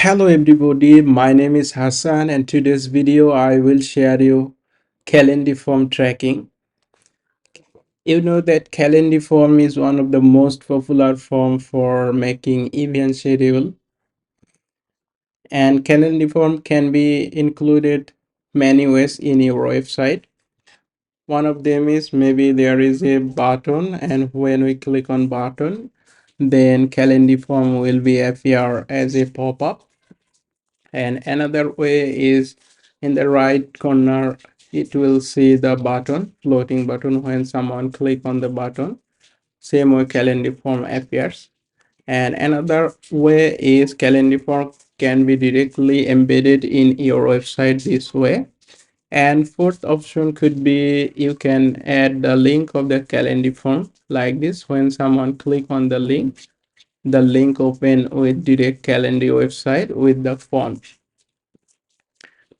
Hello everybody, my name is Hassan and today's video I will share you Calendly form tracking. You know that Calendly form is one of the most popular form for making event schedule, and Calendly form can be included many ways in your website. One of them is maybe there is a button, and when we click on button, then Calendly form will be appear as a pop-up. And another way is in the right corner it will see the button, floating button. When someone click on the button, same way calendar form appears. And another way is calendar form can be directly embedded in your website this way. And fourth option could be you can add the link of the calendar form like this. When someone click on the link open with direct calendar website with the form.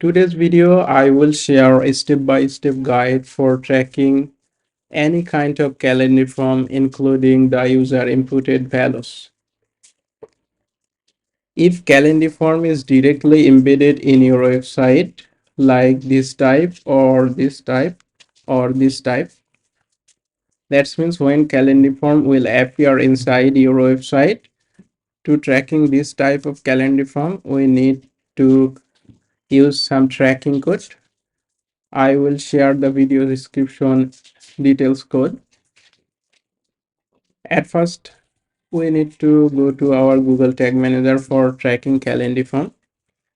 Today's video, I will share a step-by-step guide for tracking any kind of calendar form, including the user inputted values. If calendar form is directly embedded in your website, like this type or this type or this type, that means when calendar form will appear inside your website. To tracking this type of calendar form, we need to use some tracking code. I will share the video description details code. At first, we need to go to our Google Tag Manager for tracking calendar form.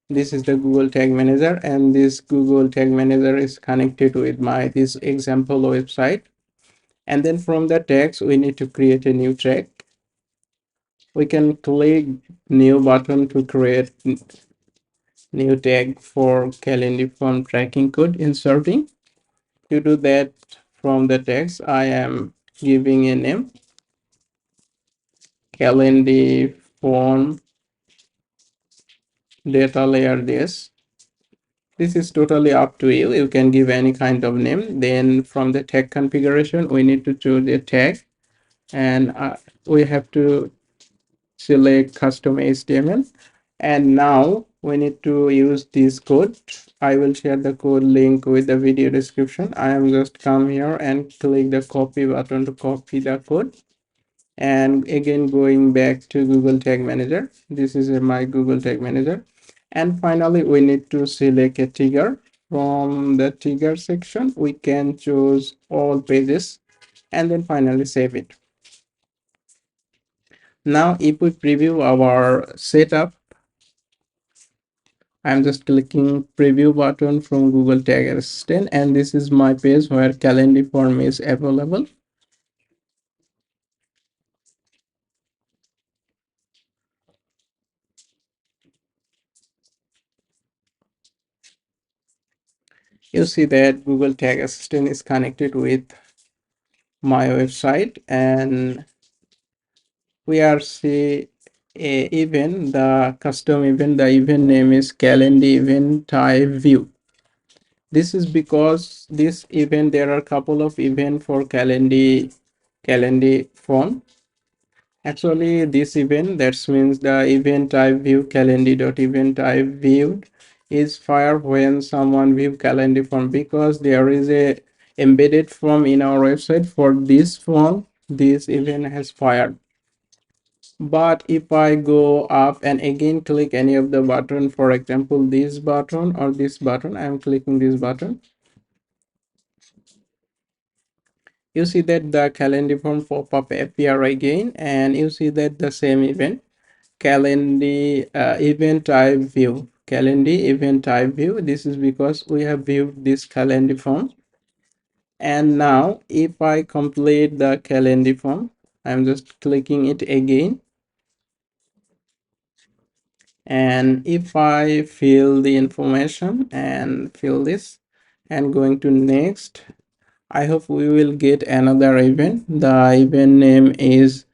This is the Google Tag Manager, and this Google Tag Manager is connected with my this example website. And then from the tags, we need to create a new tag. We can click new button to create new tag for calendar form tracking code inserting. To do that, from the text, I am giving a name, calendar form data layer this. This is totally up to you. You can give any kind of name. Then from the tag configuration, we need to choose a tag, and we have to select custom HTML. And now we need to use this code. I will share the code link with the video description. I am just come here and click the copy button to copy the code. And again, going back to Google Tag Manager, this is my Google Tag Manager. And finally, we need to select a trigger. From the trigger section, we can choose all pages and then finally save it. Now, if we preview our setup, I'm just clicking preview button from Google Tag Assistant, and this is my page where calendar form is available. You see that Google Tag Assistant is connected with my website, and we are see a event, the custom event. The event name is calendar event type view. This is because this event, there are a couple of event for calendar form. Actually, this event, that means the event type view calendar.event type viewed is fired when someone view calendar form, because there is a embedded form in our website. For this form, this event has fired. But if I go up and again click any of the button, for example this button or this button, I'm clicking this button, you see that the calendar form pop-up appear again, and you see that the same event calendar event type view, calendar event type view. This is because we have viewed this calendar form. And now if I complete the calendar form, I'm just clicking it again, and if I fill the information and fill this and going to next, I hope we will get another event. The event name is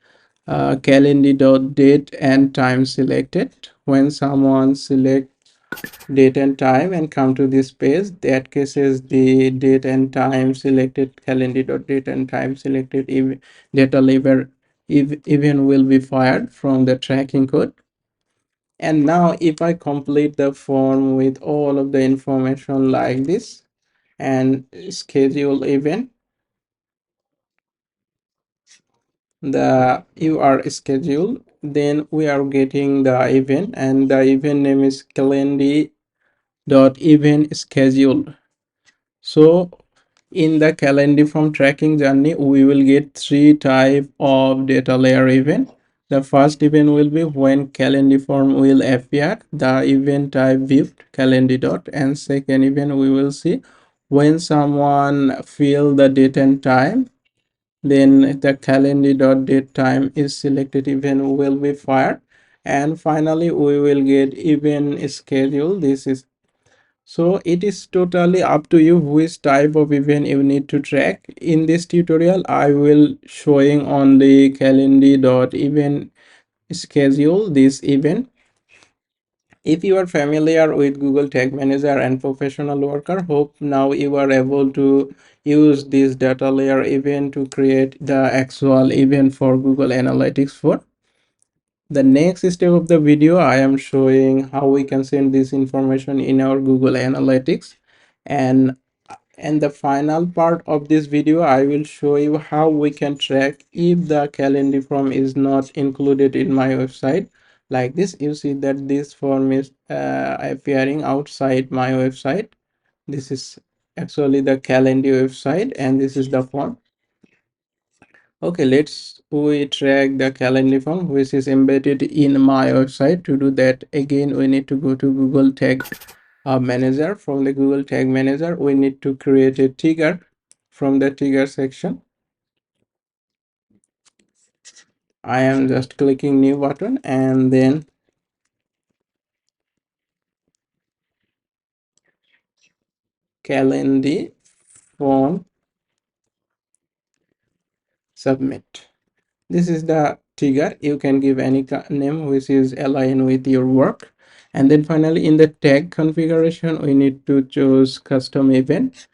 calendar.date and time selected. When someone select date and time and come to this page, that cases the date and time selected, calendar.date and time selected data label event will be fired from the tracking code. And now if I complete the form with all of the information like this and schedule event, the you are scheduled, then we are getting the event, and the event name is Calendly dot event schedule. So in the Calendly form tracking journey, we will get three type of data layer event. The first event will be when Calendly form will appear, the event type viewed Calendly dot, and second event we will see when someone fill the date and time, then the Calendly dot date time is selected, event will be fired, and finally we will get event schedule. This is, so it is totally up to you which type of event you need to track. In this tutorial I will showing on the Calendly dot event schedule this event. If you are familiar with Google Tag Manager and Professional Worker, hope now you are able to use this data layer event to create the actual event for Google Analytics 4. The next step of the video, I am showing how we can send this information in our Google Analytics, and the final part of this video I will show you how we can track if the calendar form is not included in my website. Like this, you see that this form is appearing outside my website. This is actually the calendar website, and this is the form. Okay, let's we track the calendar form which is embedded in my website. To do that, again we need to go to Google Tag Manager. From the Google Tag Manager, we need to create a trigger. From the trigger section, I am just clicking new button, and then Calendly form submit. This is the trigger. You can give any name which is aligned with your work. And then finally, in the tag configuration, we need to choose custom event.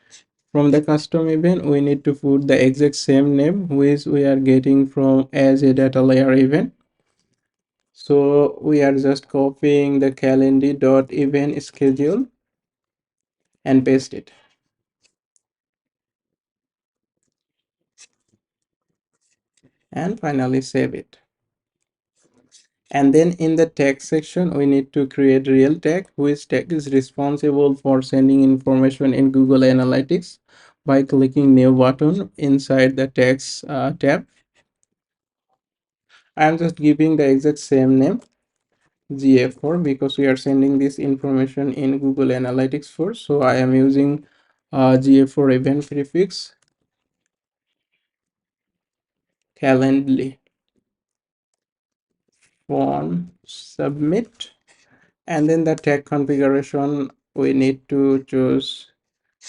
From the custom event, we need to put the exact same name which we are getting from as a data layer event. So we are just copying the calendar dot event schedule and paste it. And finally save it. And then in the tag section, we need to create real tag, which tag is responsible for sending information in Google Analytics by clicking new button inside the tags tab. I'm just giving the exact same name, GA4, because we are sending this information in Google Analytics 4. So I am using GA4 event prefix Calendly form submit. And then the tag configuration, we need to choose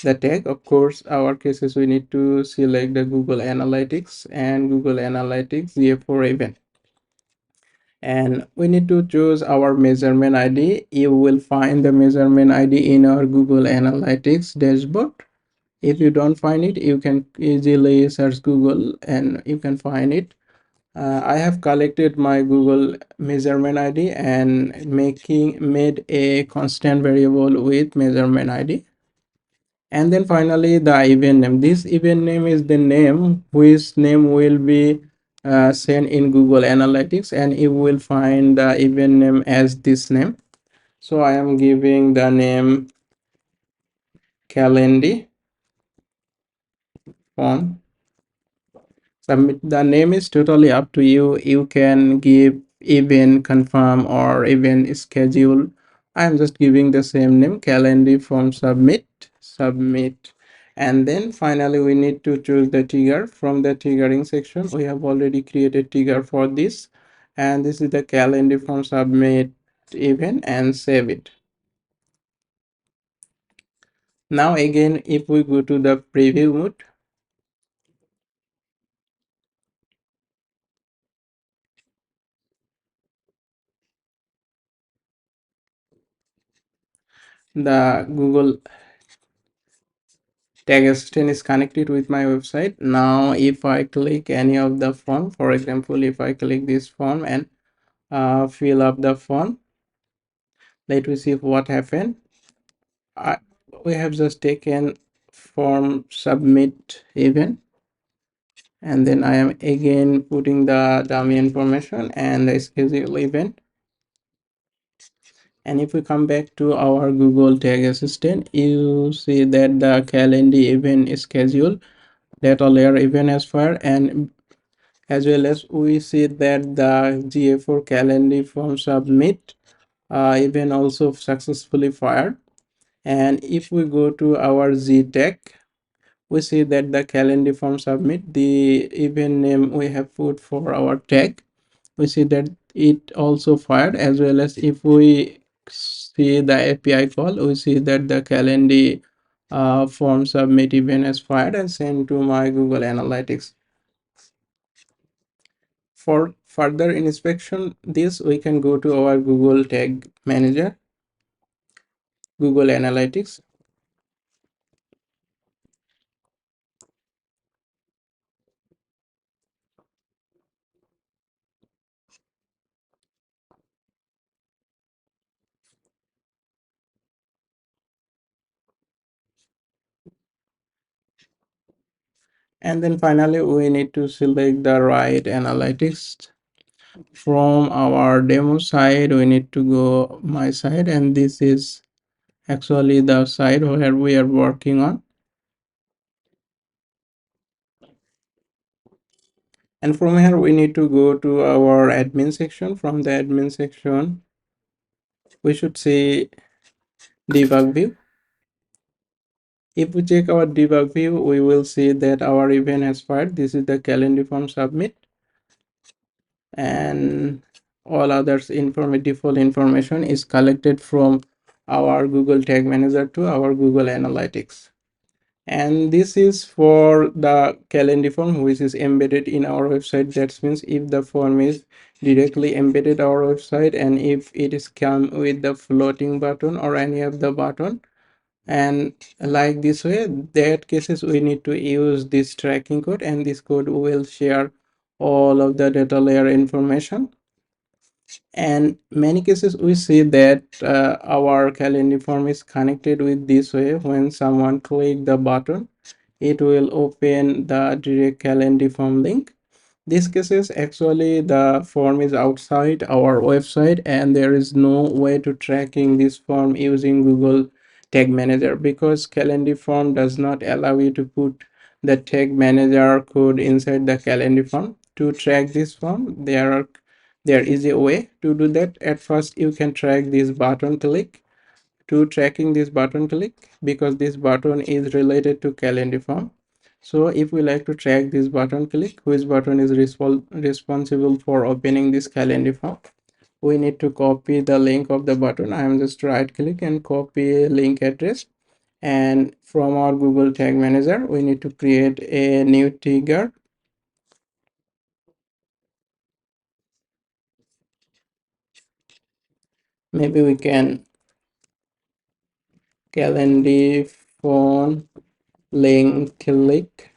the tag. Of course, our cases, we need to select the Google Analytics and Google Analytics GA4 event. And we need to choose our measurement ID. You will find the measurement ID in our Google Analytics dashboard. If you don't find it, you can easily search Google and you can find it. I have collected my Google measurement ID and made a constant variable with measurement ID. And then finally the event name. This event name is the name which name will be sent in Google Analytics, and you will find the event name as this name. So I am giving the name Calendly form submit. The name is totally up to you. You can give event confirm or event schedule. I'm just giving the same name, Calendly form submit. And then finally we need to choose the trigger. From the triggering section, we have already created trigger for this, and this is the Calendly form submit event, and save it. Now again, if we go to the preview mode, the Google Tag assistant is connected with my website. Now if I click any of the form, for example, if I click this form and fill up the form, Let me see what happened. We have just taken form submit event, and then I am again putting the dummy information and the schedule event. And if we come back to our Google Tag Assistant, you see that the calendar event is scheduled, data layer event as far, and as well as we see that the GA4 calendar form submit event also successfully fired. And if we go to our Z tag, we see that the calendar form submit, the event name we have put for our tag, we see that it also fired. As well as if we see the API call, we see that the calendar form submit event is fired and sent to my Google Analytics. For further inspection this, we can go to our Google Tag Manager, Google Analytics, and then finally we need to select the right analytics. From our demo side, we need to go my side, and this is actually the side where we are working on. And from here we need to go to our admin section. From the admin section we should see debug view. If we check our debug view, we will see that our event has fired. This is the calendar form submit, and all others default information is collected from our Google Tag Manager to our Google Analytics. And this is for the calendar form which is embedded in our website. That means if the form is directly embedded our website, and if it is come with the floating button or any of the button, and like this way, that cases we need to use this tracking code, and this code will share all of the data layer information. And many cases we see that our calendar form is connected with this way. When someone click the button, it will open the direct calendar form link. These cases actually the form is outside our website, and there is no way to tracking this form using Google Tag Manager, because calendar form does not allow you to put the tag manager code inside the calendar form. To track this form, there is a way to do that. At first you can track this button click. To tracking this button click, because this button is related to calendar form, so if we like to track this button click, which button is responsible for opening this calendar form, we need to copy the link of the button. I am just right click and copy link address, and from our Google Tag Manager we need to create a new trigger. Maybe we can calendar phone link click,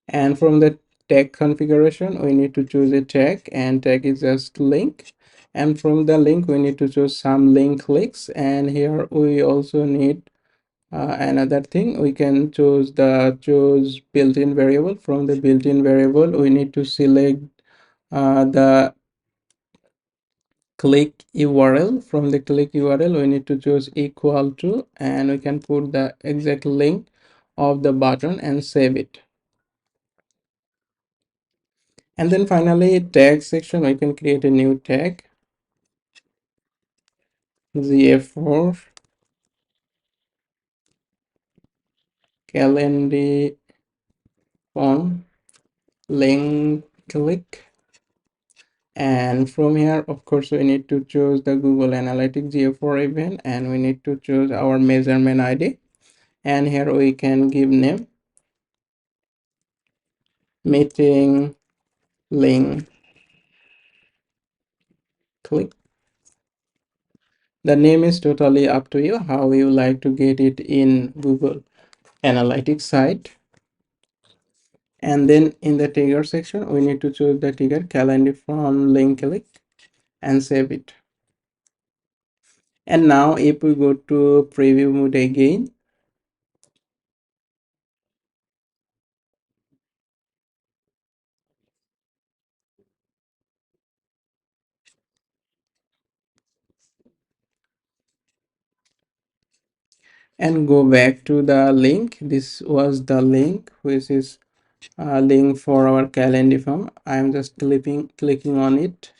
and from the tag configuration we need to choose a tag, and tag is just link. And from the link we need to choose some link clicks, and here we also need another thing. We can choose built-in variable. From the built-in variable we need to select the click URL. From the click URL we need to choose equal to, and we can put the exact link of the button and save it. And then finally tag section, we can create a new tag, GA4 calendar on link click. And from here of course we need to choose the Google Analytics GA4 event, and we need to choose our measurement ID, and here we can give name meeting link click. The name is totally up to you how you like to get it in Google Analytics site. And then in the trigger section we need to choose the trigger calendar from link click and save it. And now if we go to preview mode again, and go back to the link, this was the link which is a link for our Calendly form. I'm just clicking on it,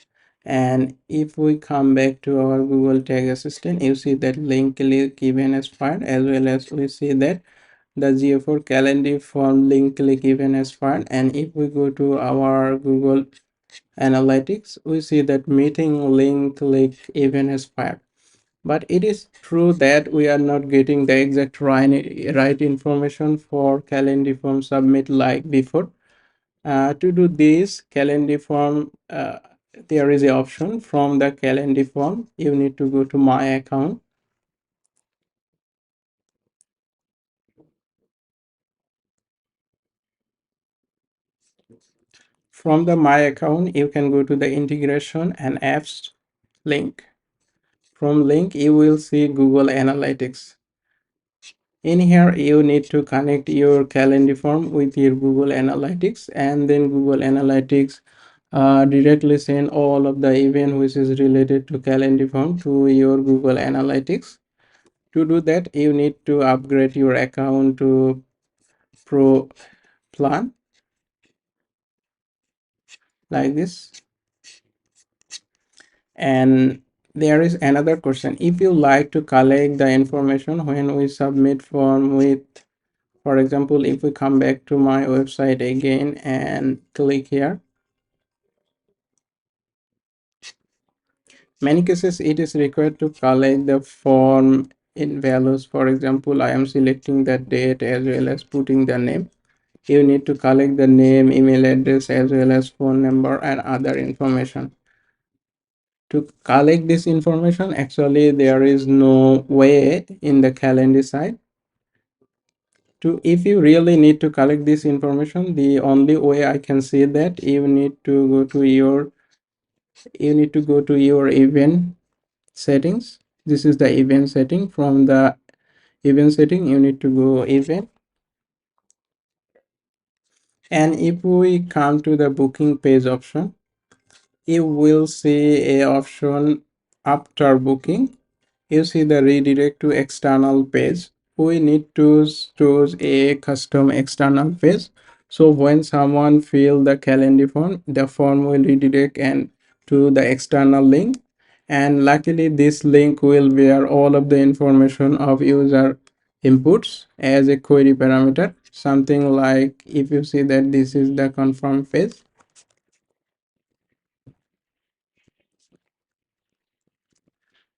and if we come back to our Google Tag Assistant, you see that link click even expired, as well as we see that the GA4 Calendly form link click even expired. And if we go to our Google Analytics, we see that meeting link click even expired. But it is true that we are not getting the exact right information for Calendly form submit like before. To do this Calendly form, there is an option from the Calendly form. You need to go to my account. From the my account, you can go to the integration and apps link. From link, you will see Google Analytics. In here, you need to connect your Calendly form with your Google Analytics, and then Google Analytics directly send all of the event which is related to Calendly form to your Google Analytics. To do that, you need to upgrade your account to Pro plan like this. And there is another question: if you like to collect the information when we submit form with, for example, if we come back to my website again and click here, many cases it is required to collect the form in values. For example, I am selecting the date as well as putting the name. You need to collect the name, email address, as well as phone number and other information. To collect this information, actually there is no way in the Calendly side. To if you really need to collect this information, the only way I can see that you need to go to your event settings. This is the event setting. From the event setting, you need to go event, and if we come to the booking page option, you will see a option after booking. You see the redirect to external page. We need to choose a custom external page, so when someone fill the Calendly form, the form will redirect and to the external link. And luckily this link will bear all of the information of user inputs as a query parameter, something like, if you see that this is the confirm page.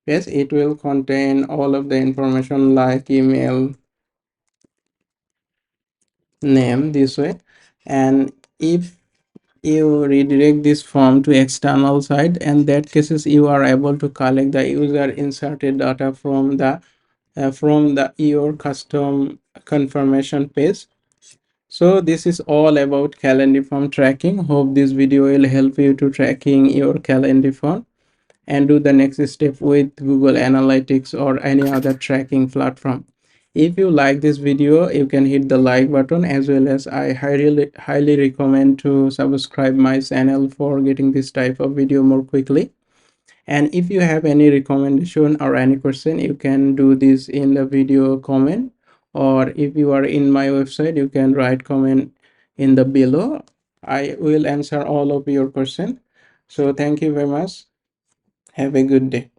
Yes, it will contain all of the information like email, name, this way. And if you redirect this form to external side, and that cases you are able to collect the user inserted data from the your custom confirmation page. So this is all about Calendly form tracking. Hope this video will help you to tracking your Calendly form and do the next step with Google Analytics or any other tracking platform. If you like this video, you can hit the like button, as well as I highly recommend to subscribe my channel for getting this type of video more quickly. And if you have any recommendation or any question, you can do this in the video comment, or if you are in my website, you can write comment in the below. I will answer all of your question. So thank you very much. Have a good day.